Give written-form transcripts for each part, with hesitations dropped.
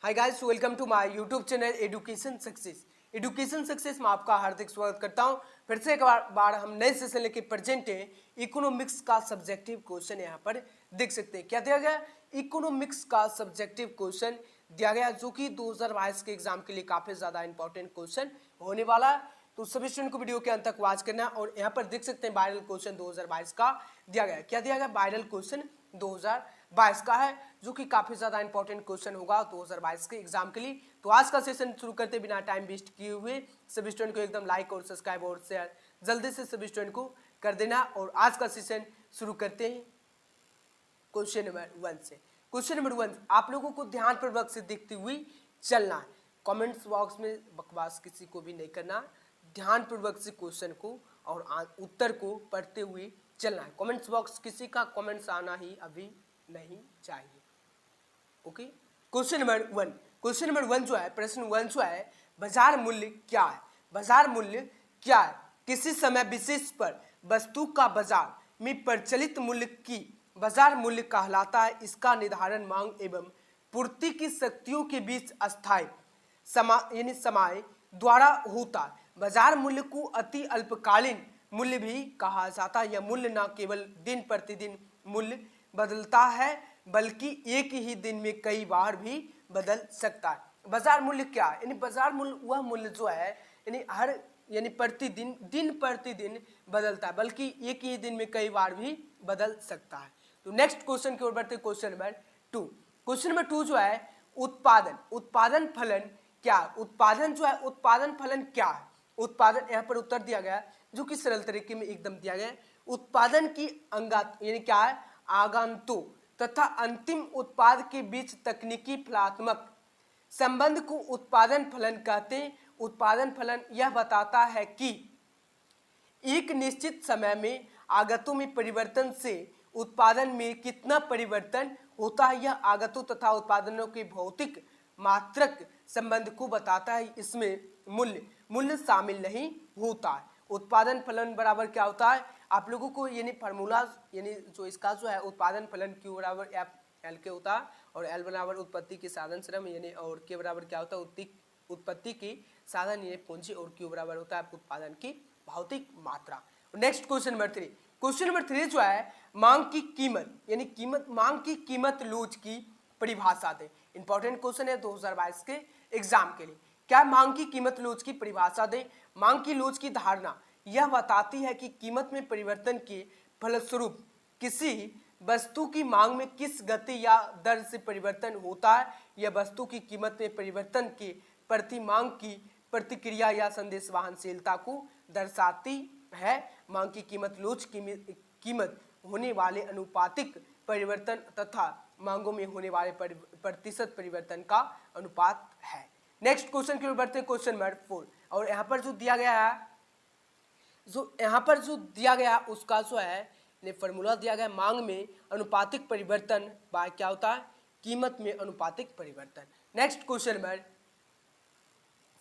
Hi guys, welcome to my YouTube channel education success. Education success में आपका हार्दिक स्वागत करता हूं। फिर से एक बार हम नए सेशन लेके प्रेजेंट है। इकोनॉमिक्स का सब्जेक्टिव क्वेश्चन यहाँ पर देख सकते हैं। क्या दिया गया? इकोनॉमिक्स का सब्जेक्टिव क्वेश्चन दिया गया, जो कि 2022 के एग्जाम के लिए काफी ज्यादा इंपॉर्टेंट क्वेश्चन होने वाला है। तो सभी स्टूडेंट को वीडियो के अंत तक वॉच करना है। और यहाँ पर देख सकते हैं वायरल क्वेश्चन 2022 का दिया गया। क्या दिया गया? वायरल क्वेश्चन 2022 का है, जो कि काफी ज्यादा इंपॉर्टेंट क्वेश्चन होगा 2022 के एग्जाम के लिए। तो आज का सेशन शुरू करते बिना टाइम वेस्ट किए हुए सभी स्टूडेंट को एकदम लाइक और सब्सक्राइब और शेयर जल्दी से सभी स्टूडेंट को कर देना। और आज का सेशन शुरू करते हैं क्वेश्चन नंबर 1 से। क्वेश्चन नंबर 1 आप लोगों को ध्यानपूर्वक से देखते हुए चलना है। कमेंट्स बॉक्स में बकवास किसी को भी नहीं करना, ध्यानपूर्वक से क्वेश्चन को और उत्तर को पढ़ते हुए चलना है। कमेंट्स बॉक्स किसी का कमेंट्स आना ही अभी नहीं चाहिए। Okay, question number 1। Question number 1 जो है, प्रश्न 1 जो है, बाजार मूल्य क्या है? बाजार मूल्य क्या है? किसी समय विशेष पर वस्तु का बाजार में प्रचलित मूल्य की बाजार मूल्य कहलाता है। इसका निर्धारण मांग एवं पूर्ति की शक्तियों के बीच अस्थायी समय द्वारा होता है। बाजार मूल्य को अति अल्पकालीन मूल्य भी कहा जाता है। यह मूल्य न केवल दिन प्रतिदिन मूल्य बदलता है, बल्कि एक ही दिन में कई बार भी बदल सकता है। बाजार मूल्य क्या है? यानी बाजार मूल्य वह मूल्य जो है प्रतिदिन दिन प्रतिदिन बदलता है, बल्कि एक ही दिन में कई बार भी बदल सकता है। तो नेक्स्ट क्वेश्चन की ओर बढ़ते हैं। Question number 2। क्वेश्चन नंबर 2 जो है, उत्पादन फलन क्या? उत्पादन जो है, उत्पादन फलन क्या है? उत्पादन, यहाँ पर उत्तर दिया गया जो कि सरल तरीके में एकदम दिया गया। उत्पादन की अंगात यानी क्या है? आगंतुक तथा अंतिम उत्पाद के बीच तकनीकी फलात्मक संबंध को उत्पादन फलन कहते हैं। उत्पादन फलन यह बताता है कि एक निश्चित समय में आगतों में परिवर्तन से उत्पादन में कितना परिवर्तन होता है। यह आगतों तथा उत्पादनों के भौतिक मात्रक संबंध को बताता है। इसमें मूल्य शामिल नहीं होता है। उत्पादन फलन बराबर क्या होता है? आप लोगों को यानी फार्मूला यानी जो इसका जो है, उत्पादन फलन Q बराबर एफ एल के होता है, और एल बराबर उत्पत्ति के साधन श्रम यानी, और के बराबर क्या होता है? उत्पत्ति की साधन यानी पूंजी, और Q बराबर होता है उत्पादन की भौतिक मात्रा। Next question number 3। Question number 3 जो है, मांग की कीमत यानी मांग की कीमत लोच की परिभाषा दे। इंपॉर्टेंट क्वेश्चन है 2022 के एग्जाम के लिए। क्या मांग की कीमत लोच की परिभाषा दे? मांग की लोच की धारणा यह बताती है कि कीमत में परिवर्तन के फलस्वरूप किसी वस्तु की मांग में किस गति या दर से परिवर्तन होता है। यह वस्तु की कीमत में परिवर्तन के प्रति मांग की प्रतिक्रिया या संदेशवाहनशीलता को दर्शाती है। मांग की कीमत लोच कीमत होने वाले अनुपातिक परिवर्तन तथा मांगों में होने वाले प्रतिशत परिवर्तन का अनुपात है। नेक्स्ट क्वेश्चन की ओर बढ़ते हैं। Question number 4। और यहाँ पर जो दिया गया उसका जो है फॉर्मूला दिया गया, मांग में अनुपातिक परिवर्तन बाय क्या होता है? कीमत में अनुपातिक परिवर्तन। Next question number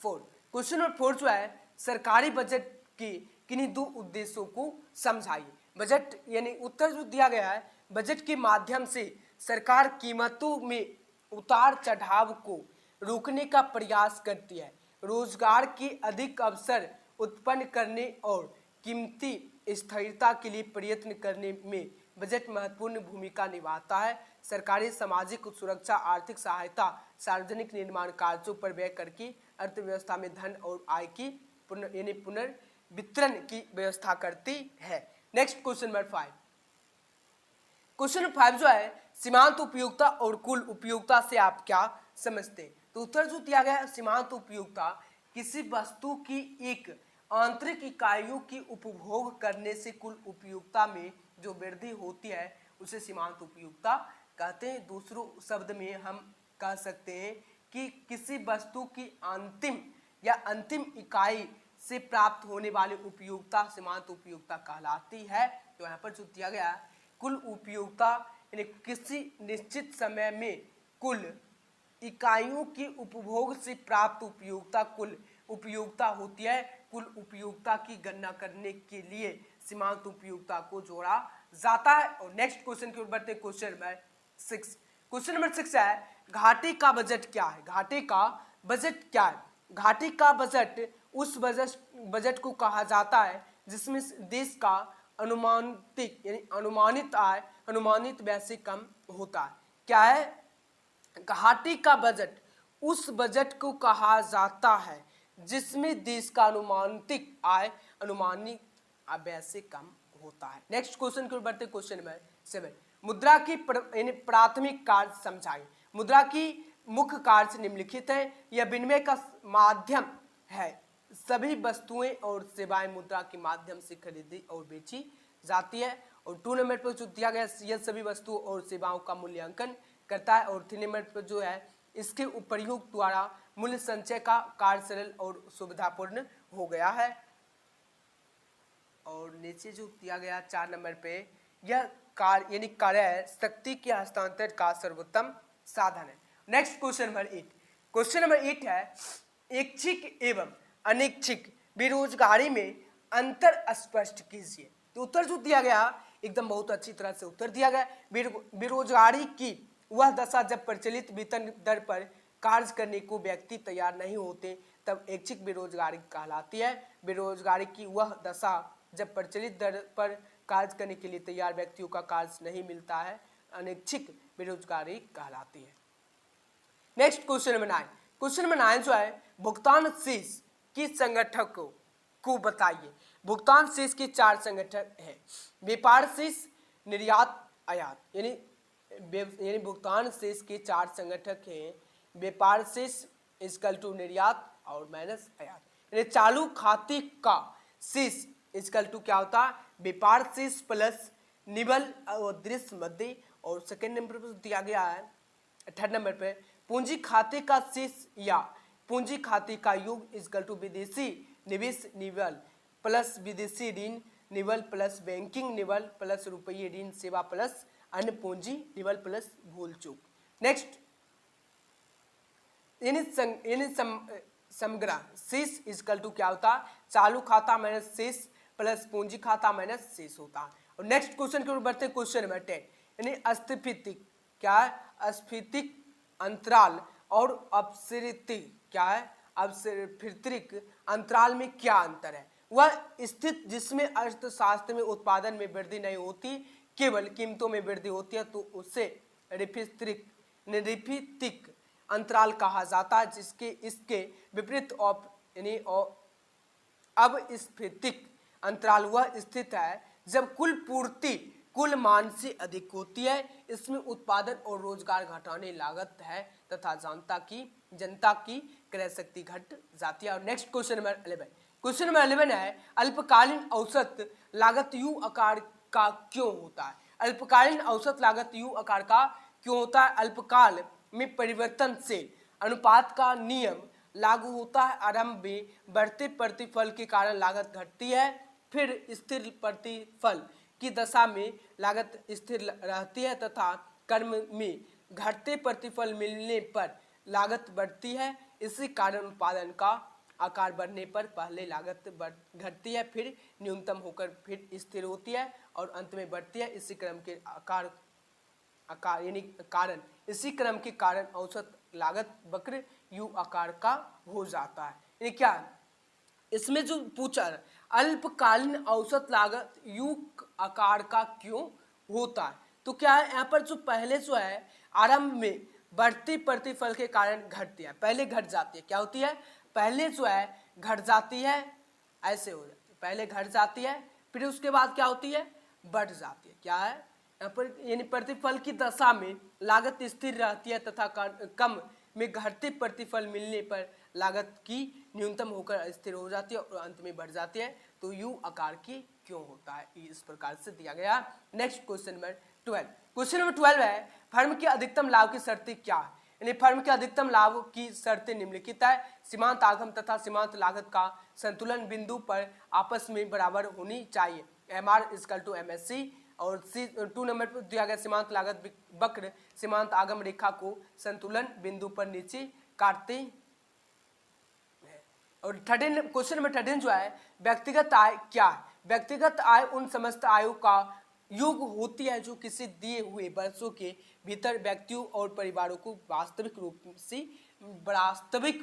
4। Question number 4 जो है, सरकारी बजट की किन्हीं दो उद्देश्यों को समझाइए। बजट यानी उत्तर जो दिया गया है, बजट के माध्यम से सरकार कीमतों में उतार चढ़ाव को रोकने का प्रयास करती है, रोजगार के अधिक अवसर उत्पन्न करने और कीमती स्थिरता के लिए प्रयत्न करने में बजट महत्वपूर्ण भूमिका निभाता है। सरकारी सामाजिक सुरक्षा, आर्थिक सहायता, सार्वजनिक निर्माण कार्यों पर व्यय करके अर्थव्यवस्था में धन और आय की पुनर्वितरण की व्यवस्था करती है। Next question number 5। Question number 5 जो है, सीमांत उपयोगिता और कुल उपयोगिता से आप क्या समझते हैं? तो उत्तर जो दिया गया है, सीमांत उपयोगिता किसी वस्तु की एक आंतरिक इकाइयों की उपभोग करने से कुल उपयोगिता में जो वृद्धि होती है उसे सीमांत उपयोगिता कहते हैं। दूसरों शब्द में हम कह सकते हैं कि किसी वस्तु की अंतिम इकाई से प्राप्त होने वाली उपयोगिता सीमांत उपयोगिता कहलाती है। तो यहाँ पर जो दिया गया है, कुल उपयोगिता यानी किसी निश्चित समय में कुल इकाइयों के उपभोग से प्राप्त उपयोगिता कुल उपयोगिता होती है। कुल उपयोगिता की गणना करने के लिए सीमांत उपयोगिता को जोड़ा जाता है। और नेक्स्ट क्वेश्चन की ओर बढ़ते हैं। Question number 6। क्वेश्चन नंबर 6 है घाटे का बजट क्या है। घाटे का बजट क्या है। घाटे का बजट उस बजट को कहा जाता है जिसमें देश का अनुमानित यानी अनुमानित आय अनुमानित व्यय से कम होता है। क्या है। घाटे का बजट उस बजट को कहा जाता है जिसमें देश का अनुमानित आय अनुमानित व्यय से कम होता है। नेक्स्ट क्वेश्चन की ओर बढ़ते क्वेश्चन नंबर 7 मुद्रा की प्राथमिक कार्य समझाइए। मुद्रा की मुख्य कार्य निम्नलिखित है। यह विनिमय का माध्यम है। सभी वस्तुएं और सेवाएं मुद्रा के माध्यम से खरीदी और बेची जाती है। और 2 नंबर पर जो दिया गया यह सभी वस्तुओं और सेवाओं का मूल्यांकन करता है। और 3 नंबर पर जो है इसके उपयोग द्वारा मूल्य संचय का कार्य सरल और सुविधापूर्ण हो गया है। और नीचे जो दिया गया 4 नंबर पे यह कार्य यानी कार्य शक्ति के हस्तांतरण का सर्वोत्तम साधन है। Next question number 8। Question number 8 है ऐच्छिक एवं अनैच्छिक बेरोजगारी में अंतर स्पष्ट कीजिए। तो उत्तर जो दिया गया एकदम बहुत अच्छी तरह से उत्तर दिया गया। बेरोजगारी की वह दशा जब प्रचलित वेतन दर पर कार्य करने को व्यक्ति तैयार नहीं होते तब ऐच्छिक बेरोजगारी कहलाती है। बेरोजगारी की वह दशा जब प्रचलित दर पर कार्य करने के लिए तैयार व्यक्तियों का कार्य नहीं मिलता है अनैच्छिक बेरोजगारी कहलाती है। Next question number 9। Question number 9 जो है भुगतान शेष की संगठक को बताइए। भुगतान शेष के 4 संगठक हैं। व्यापार शेष निर्यात आयात यानी भुगतान शेष के 4 संगठक हैं। व्यापार शेष इक्वल टू निर्यात और माइनस आयात। यानी चालू खाते का शेष इक्वल टू क्या होता है व्यापार शेष प्लस निवल और दृश्य मध्य। और सेकेंड नंबर पर दिया गया है 3rd नंबर पे पूंजी खाते का शेष या पूंजी खाते का योग इक्वल टू विदेशी निवेश निवल प्लस विदेशी ऋण निवल प्लस बैंकिंग निवल प्लस रुपये ऋण सेवा प्लस अन्य पूंजी निवल प्लस भूल चूक। नेक्स्ट समग्र शेष इक्वल टू क्या होता चालू खाता माइनस शेष प्लस पूंजी खाता माइनस शेष होता है। और नेक्स्ट क्वेश्चन की ओर बढ़ते हैं क्वेश्चन नंबर 10 यानी अस्फीति क्या है अस्फीतिक अंतराल और अपसृति क्या है अपसृतिक अंतराल में क्या अंतर है। वह स्थिति जिसमें अर्थशास्त्र में उत्पादन में वृद्धि नहीं होती केवल कीमतों में वृद्धि होती है तो उसे रिफितिक अंतराल कहा जाता है जिसके इसके विपरीत यानी अब स्फीतिक अंतराल वह स्थित है जब कुल पूर्ति कुल मान से अधिक होती है। इसमें उत्पादन और रोजगार घटाने लागत है तथा जनता की क्रय शक्ति घट जाती है। और next question number 11। Question number 11 है अल्पकालीन औसत लागत यू आकार का क्यों होता है। अल्पकालीन औसत लागत यू आकार का क्यों होता है। अल्पकाल में परिवर्तनशील अनुपात का नियम लागू होता है। आरंभ में बढ़ते प्रतिफल के कारण लागत घटती है फिर स्थिर प्रतिफल की दशा में लागत स्थिर रहती है तथा क्रम में घटते प्रतिफल मिलने पर लागत बढ़ती है। इसी कारण उत्पादन का आकार बढ़ने पर पहले लागत घटती है फिर न्यूनतम होकर फिर स्थिर होती है और अंत में बढ़ती है। इसी क्रम के आकार यानी कारण इसी क्रम के कारण औसत लागत वक्र यू आकार का हो जाता है। यानी क्या इसमें जो पूछा अल्पकालीन औसत लागत यू आकार का क्यों होता है तो क्या है यहाँ पर जो पहले जो है आरंभ में बढ़ती प्रतिफल के कारण घटती है पहले घट जाती है क्या होती है पहले जो है घट जाती है ऐसे हो जाती है पहले घट जाती है फिर उसके बाद क्या होती है बढ़ जाती है क्या है यहाँ पर यानी प्रतिफल की दशा में लागत स्थिर रहती है तथा कम में घटते प्रतिफल मिलने पर लागत की न्यूनतम होकर स्थिर हो जाती है और अंत में बढ़ जाती है। तो यू आकार की क्यों होता है इस प्रकार से दिया गया। Next question number 12। Question number 12 है फर्म के अधिकतम लाभ की शर्तें क्या है। यानी फर्म के अधिकतम लाभ की शर्तें निम्नलिखित है। सीमांत आगम तथा सीमांत लागत का संतुलन बिंदु पर आपस में बराबर होनी चाहिए। MR equal to MSC। और 2 नंबर पर दिया गया सीमांत लागत वक्र सीमांत आगम रेखा को संतुलन बिंदु पर नीचे काटते हैं। और 13 क्वेश्चन नंबर 13 जो है व्यक्तिगत आय क्या है। व्यक्तिगत आय उन समस्त आयों का योग होती है जो किसी दिए हुए वर्षों के भीतर व्यक्तियों और परिवारों को वास्तविक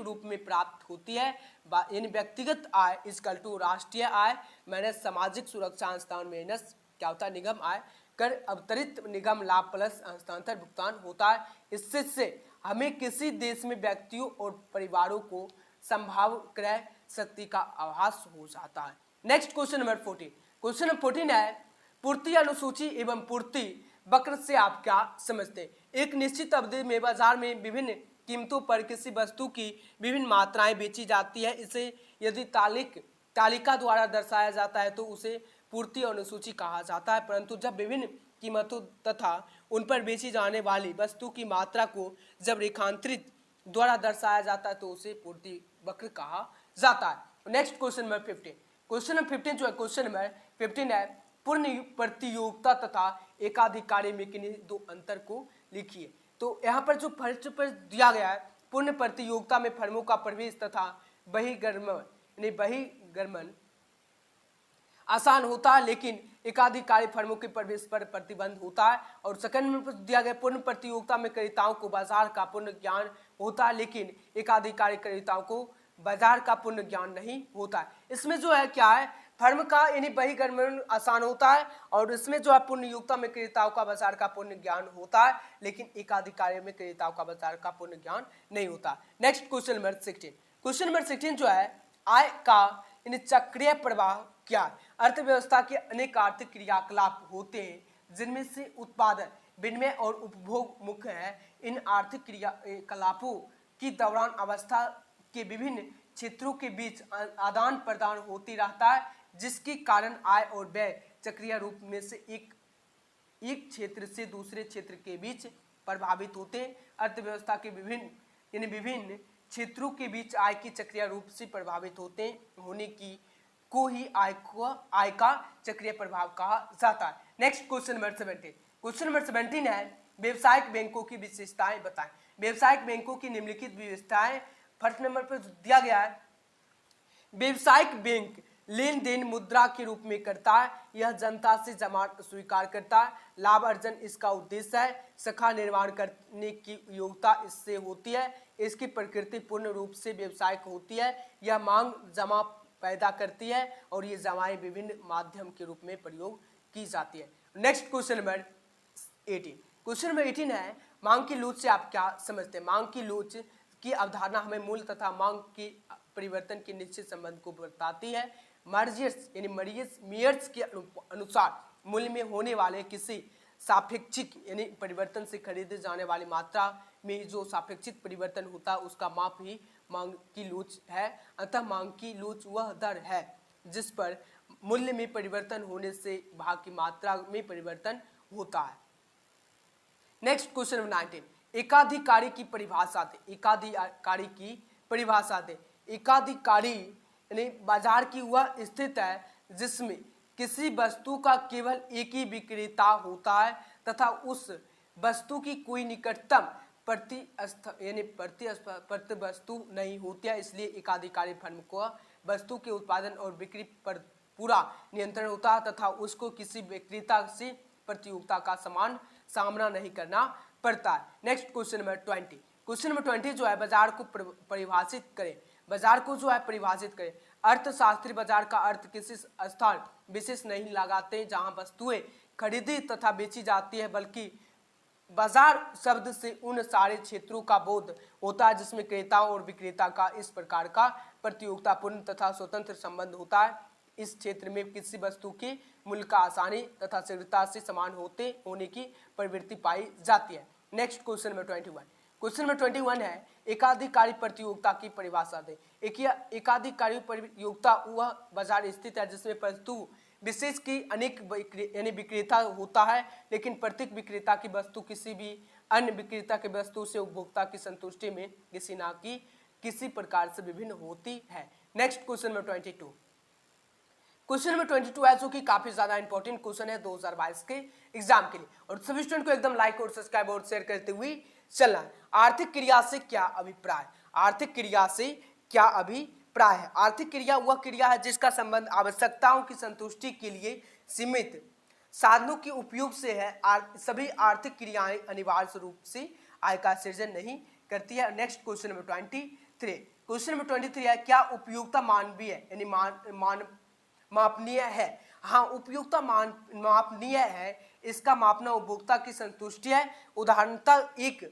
रूप में प्राप्त होती है। यानी व्यक्तिगत आय इक्वल टू राष्ट्रीय आय माइनस सामाजिक सुरक्षा अनुदान माइनस क्या होता है निगम आय कर अवतरित निगम लाभ प्लस हस्तांतर भुगतान होता है। इससे हमें किसी देश में व्यक्तियों और परिवारों को संभाव्य क्रय शक्ति का आभास हो जाता है। Next question number 14। Question number 14 है पूर्ति अनुसूची एवं पूर्ति वक्र से आप क्या समझते हैं? एक निश्चित अवधि में बाजार में विभिन्न कीमतों पर किसी वस्तु की विभिन्न मात्राएं बेची जाती है। इसे यदि तालिका द्वारा दर्शाया जाता है तो उसे पूर्ति अनुसूची कहा जाता है, परंतु जब विभिन्न कीमतों तथा उन पर बेची जाने वाली वस्तु की मात्रा को जब रेखांतरित द्वारा दर्शाया जाता है तो उसे पूर्ति वक्र कहा जाता है। Next question number 15। Question number 15 जो है क्वेश्चन नंबर 15 है पूर्ण प्रतियोगिता तथा एकाधिकारी में किन्हीं दो अंतर को लिखिए। तो यहाँ पर जो फर्स्ट पर दिया गया है पूर्ण प्रतियोगिता में फर्मों का प्रवेश तथा बहिर्गमन आसान होता है, लेकिन एकाधिकारी फर्मों के प्रवेश पर प्रतिबंध होता है। और सेकंड में दिया गया पूर्ण प्रतियोगिता में क्रेताओं को बाजार का पूर्ण ज्ञान होता है, लेकिन एकाधिकारी क्रेताओं को बाजार का पूर्ण ज्ञान नहीं होता है। इसमें जो है क्या है फर्म का यानी बहिर्गमन आसान होता है और इसमें जो है पूर्ण योग्यता में क्रेताओं का बाजार का पूर्ण ज्ञान होता है, लेकिन एकाधिकारी में क्रेताओं का बाजार का पूर्ण ज्ञान नहीं होता। Next question number 16। Question number 16 जो है आय का यानी चक्रीय प्रवाह क्या है? अर्थव्यवस्था के अनेक आर्थिक क्रियाकलाप होते हैं जिनमें से उत्पादन विनिमय और उपभोग मुख्य है। इन आर्थिक क्रियाकलापों की दौरान अवस्था के विभिन्न क्षेत्रों के बीच आदान प्रदान होती रहता है, जिसके कारण आय और व्यय चक्रीय रूप में से एक क्षेत्र से दूसरे क्षेत्र के बीच प्रभावित होते हैं। अर्थव्यवस्था के विभिन्न क्षेत्रों के बीच आय की चक्रीय रूप से प्रभावित होने की को ही आय का चक्रीय प्रभाव कहा जाता है। Next question number 17। Question number 17 है व्यवसायिक बैंकों की विशेषताएं बताएं। व्यवसायिक बैंकों की निम्नलिखित विशेषताएं फर्स्ट नंबर पर दिया गया है व्यवसायिक बैंक लेन देन मुद्रा के रूप में करता है। यह जनता से जमा स्वीकार करता है। लाभ अर्जन इसका उद्देश्य है। शाखा निर्माण करने की योग्यता इससे होती है। इसकी प्रकृति पूर्ण रूप से व्यावसायिक होती है। यह मांग जमा पैदा करती है और ये जमाएं विभिन्न माध्यम के रूप में प्रयोग की जाती है। Next question number 18। Question number 18 है मांग की लोच से आप क्या समझते हैं? मांग की लोच की अवधारणा हमें मूल्य तथा मांग की परिवर्तन के निश्चित संबंध को बताती है। मेयर्स के अनुसार मूल्य में होने वाले किसी सापेक्षिक यानी परिवर्तन से खरीदे जाने वाली मात्रा में जो सापेक्षिक परिवर्तन होता है उसका माप ही मांग की लोच है। अतः मांग की लोच वह दर है जिस पर मूल्य में परिवर्तन होने से भाग की मात्रा में परिवर्तन होता है। Next question number 19। एकाधिकारी की परिभाषा दे। एकाधिकारी की परिभाषा दे। एकाधिकारी यानी बाजार की वह स्थिति है जिसमें किसी वस्तु का केवल एक ही विक्रेता होता है तथा उस वस्तु की कोई निकटतम प्रति वस्तु नहीं होती है। इसलिए एकाधिकारी फर्म को वस्तु के उत्पादन और बिक्री पर पूरा नियंत्रण होता है तथा उसको किसी विक्रेता से प्रतियोगिता का समान सामना नहीं करना पड़ता है। Next question number 20। Question number 20 जो है बाजार को परिभाषित करें। बाजार को जो है परिभाषित करें। अर्थशास्त्री बाजार का अर्थ किसी स्थान विशेष नहीं लगाते जहां वस्तुएं खरीदी तथा बेची जाती है, बल्कि बाजार शब्द से उन सारे क्षेत्रों का बोध होता है जिसमें क्रेता और विक्रेता का इस प्रकार का प्रतियोगितापूर्ण तथा स्वतंत्र संबंध होता है। इस क्षेत्र में किसी वस्तु के मूल्य का आसानी तथा शीघ्रता से समान होने की प्रवृत्ति पाई जाती है। Next question number 21। Question number 21 है एकाधिकारी प्रतियोगिता की परिभाषा दें। एकाधिकारी प्रतियोगिता वह बाजार स्थित है जिसमें वस्तु विशेष की अनेक यानी विक्रेता होता है, लेकिन प्रत्येक विक्रेता की वस्तु किसी भी अन्य विक्रेता की वस्तु से उपभोक्ता की संतुष्टि में किसी प्रकार से विभिन्न होती है। Next question number 22। Question number 22 है जो कि काफी ज्यादा इंपॉर्टेंट क्वेश्चन है 2022 के एग्जाम के लिए, और सभी स्टूडेंट को एकदम लाइक और सब्सक्राइब और शेयर करते हुए चलना है। आर्थिक क्रिया से क्या अभिप्राय? आर्थिक क्रिया से क्या अभिप्राय है? आर्थिक क्रिया वह क्रिया है जिसका संबंध आवश्यकताओं की संतुष्टि के लिए सीमित साधनों के उपयोग से है। सभी आर्थिक क्रियाएं अनिवार्य रूप से आय का सृजन नहीं करती है। Next question number 23। Question number 23 है, क्या उपयोगिता मानवीय यानी मापनीय है? हाँ, उपयोगिता मापनीय है। इसका मापना उपभोक्ता की संतुष्टि है। उदाहरणतः एक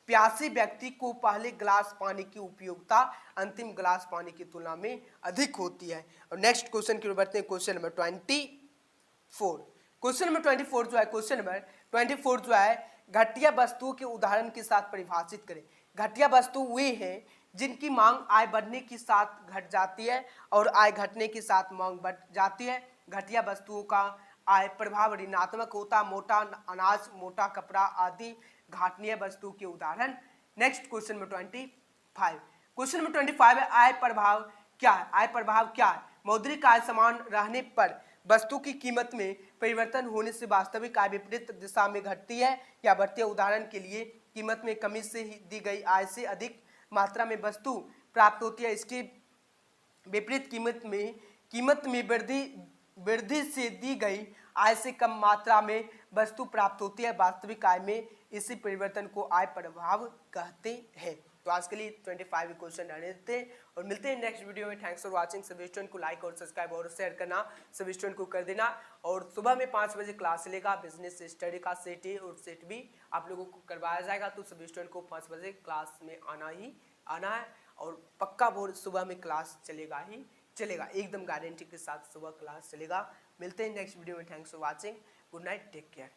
प्यासे व्यक्ति को पहले गिलास पानी की उपयोगिता अंतिम गिलास पानी की तुलना में अधिक होती है। और नेक्स्ट क्वेश्चन की ओर बढ़ते हैं, क्वेश्चन नंबर 24। क्वेश्चन नंबर 24 जो है, क्वेश्चन नंबर 24 जो है, घटिया वस्तुओं के उदाहरण के साथ परिभाषित करें। घटिया वस्तु वे हैं जिनकी मांग आय बढ़ने के साथ घट जाती है और आय घटने के साथ मांग बढ़ जाती है। घटिया वस्तुओं का आय प्रभाव ऋणात्मक होता। मोटा अनाज, मोटा कपड़ा आदि घाटनीय वस्तु के उदाहरण। Next question number 25। Question number 25 है, आय प्रभाव क्या है? आय प्रभाव क्या है? मौद्रिक आय समान रहने पर वस्तु की कीमत में परिवर्तन होने से वास्तविक आय विपरीत दिशा में घटती है या बढ़ती है। उदाहरण के लिए, कीमत में कमी से दी गई आय से अधिक मात्रा में वस्तु प्राप्त होती है। इसके विपरीत कीमत में वृद्धि से दी गई आय से कम मात्रा में वस्तु प्राप्त होती है। वास्तविक आय में इसी परिवर्तन को आय प्रभाव कहते हैं। तो आज के लिए 25 क्वेश्चन रहने देते हैं और मिलते हैं नेक्स्ट वीडियो में। Thanks for watching. सभी स्टूडेंट को लाइक और सब्सक्राइब और शेयर करना सभी स्टूडेंट को कर देना। और सुबह में 5 बजे क्लास चलेगा, बिजनेस स्टडी का सेट ए और सेट बी आप लोगों को करवाया जाएगा। तो सभी स्टूडेंट को 5 बजे क्लास में आना है और पक्का बोर्ड सुबह में क्लास चलेगा ही चलेगा, एकदम गारंटी के साथ सुबह क्लास चलेगा। मिलते हैं नेक्स्ट वीडियो में। Thanks for watching. Good night, take care.